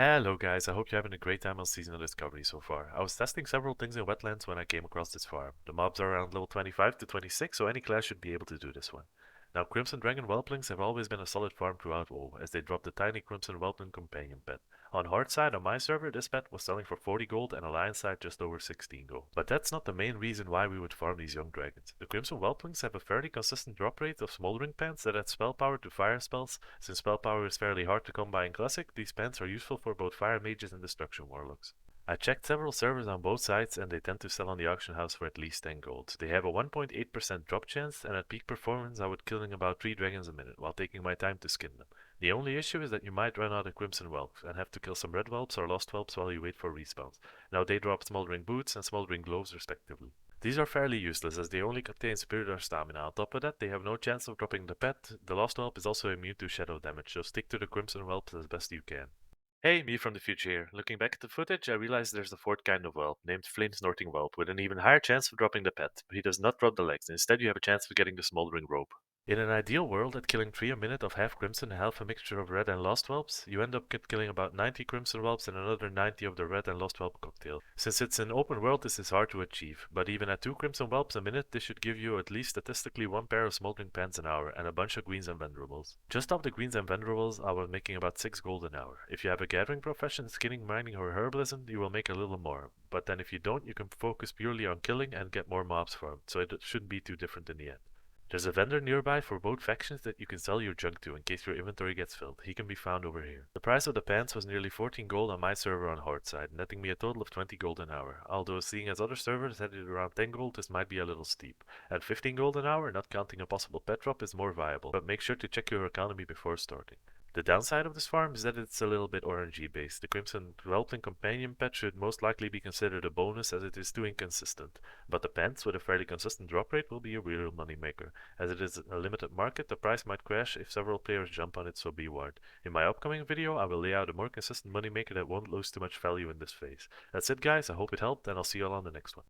Hello guys, I hope you're having a great time on Seasonal Discovery so far. I was testing several things in wetlands when I came across this farm. The mobs are around level 25 to 26, so any class should be able to do this one. Now Crimson Dragon Whelplings have always been a solid farm throughout WoW, as they drop the tiny Crimson Whelpling companion pet. On Horde side, on my server, this pet was selling for 40 gold and Alliance side just over 16 gold. But that's not the main reason why we would farm these young dragons. The Crimson Whelplings have a fairly consistent drop rate of smoldering pants that add spell power to fire spells. Since spell power is fairly hard to come by in Classic, these pants are useful for both fire mages and destruction warlocks. I checked several servers on both sides and they tend to sell on the auction house for at least 10 gold. They have a 1.8% drop chance, and at peak performance I would killing about 3 dragons a minute while taking my time to skin them. The only issue is that you might run out of Crimson Whelps and have to kill some Red Whelps or Lost Whelps while you wait for respawns. Now they drop Smoldering Boots and Smoldering Gloves respectively. These are fairly useless as they only contain Spirit or Stamina. On top of that, they have no chance of dropping the pet. The Lost Whelp is also immune to shadow damage, so stick to the Crimson Whelps as best you can. Hey, me from the future here. Looking back at the footage, I realized there's a fourth kind of whelp, named Flame Snorting Whelp, with an even higher chance of dropping the pet, but he does not drop the legs. Instead, you have a chance of getting the Smoldering Rope. In an ideal world, at killing 3 a minute of half Crimson and half a mixture of Red and Lost Whelps, you end up killing about 90 Crimson Whelps and another 90 of the Red and Lost Whelp cocktail. Since it's an open world, this is hard to achieve, but even at 2 Crimson Whelps a minute, this should give you at least statistically 1 pair of Smoldering Pants an hour and a bunch of Greens and Venerables. Just off the Greens and Venerables, I was making about 6 gold an hour. If you have a gathering profession, skinning, mining, or herbalism, you will make a little more, but then if you don't, you can focus purely on killing and get more mobs farmed, so it shouldn't be too different in the end. There's a vendor nearby for both factions that you can sell your junk to in case your inventory gets filled. He can be found over here. The price of the pants was nearly 14 gold on my server on Horde side, netting me a total of 20 gold an hour. Although seeing as other servers had it around 10 gold, this might be a little steep. At 15 gold an hour, not counting a possible pet drop, is more viable, but make sure to check your economy before starting. The downside of this farm is that it's a little bit RNG based. The Crimson Whelpling companion pet should most likely be considered a bonus as it is too inconsistent, but the pants with a fairly consistent drop rate will be a real moneymaker. As it is a limited market, the price might crash if several players jump on it, so be warned. In my upcoming video, I will lay out a more consistent moneymaker that won't lose too much value in this phase. That's it guys, I hope it helped and I'll see you all on the next one.